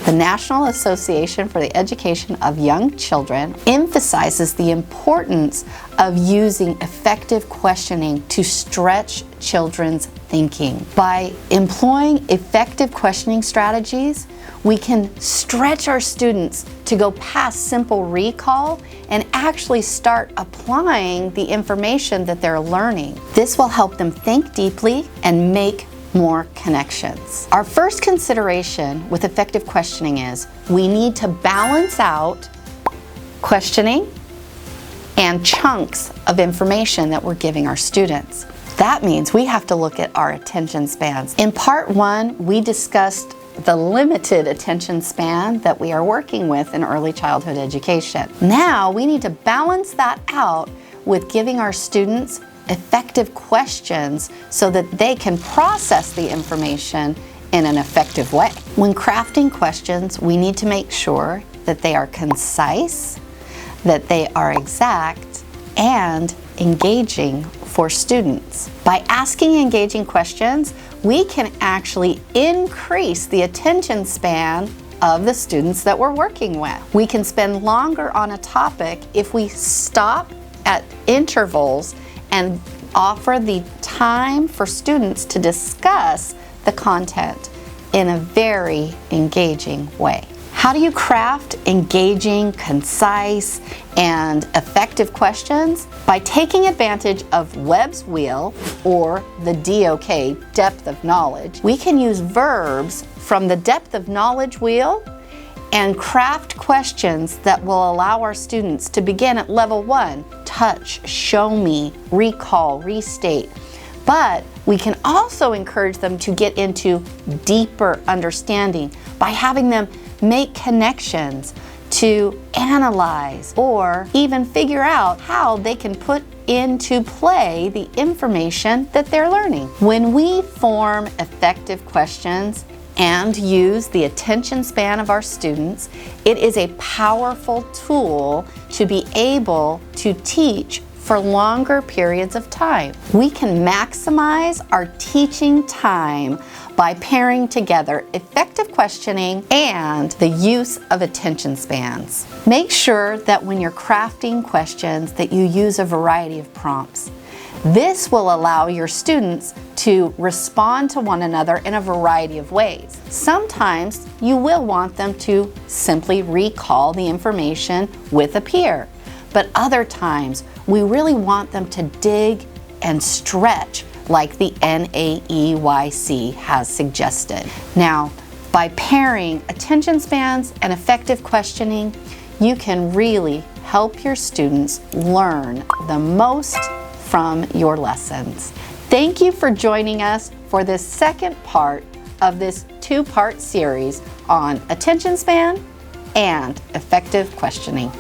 The National Association for the Education of Young Children emphasizes the importance of using effective questioning to stretch children's thinking. By employing effective questioning strategies, we can stretch our students to go past simple recall and actually start applying the information that they're learning. This will help them think deeply and make more connections. Our first consideration with effective questioning is we need to balance out questioning and chunks of information that we're giving our students. That means we have to look at our attention spans. In part one, we discussed the limited attention span that we are working with in early childhood education. Now we need to balance that out with giving our students effective questions so that they can process the information in an effective way. When crafting questions, we need to make sure that they are concise, that they are exact, and engaging for students. By asking engaging questions, we can actually increase the attention span of the students that we're working with. We can spend longer on a topic if we stop at intervals and offer the time for students to discuss the content in a very engaging way. How do you craft engaging, concise, and effective questions? By taking advantage of Webb's wheel, or the DOK, depth of knowledge. We can use verbs from the depth of knowledge wheel and craft questions that will allow our students to begin at level 1, touch, show me, recall, restate. But we can also encourage them to get into deeper understanding by having them make connections, to analyze, or even figure out how they can put into play the information that they're learning. When we form effective questions and use the attention span of our students, it is a powerful tool to be able to teach for longer periods of time. We can maximize our teaching time by pairing together effective questioning and the use of attention spans. Make sure that when you're crafting questions that you use a variety of prompts. This will allow your students to respond to one another in a variety of ways. Sometimes you will want them to simply recall the information with a peer, but other times we really want them to dig and stretch like the NAEYC has suggested. Now, by pairing attention spans and effective questioning, you can really help your students learn the most from your lessons. Thank you for joining us for this second part of this two-part series on attention span and effective questioning.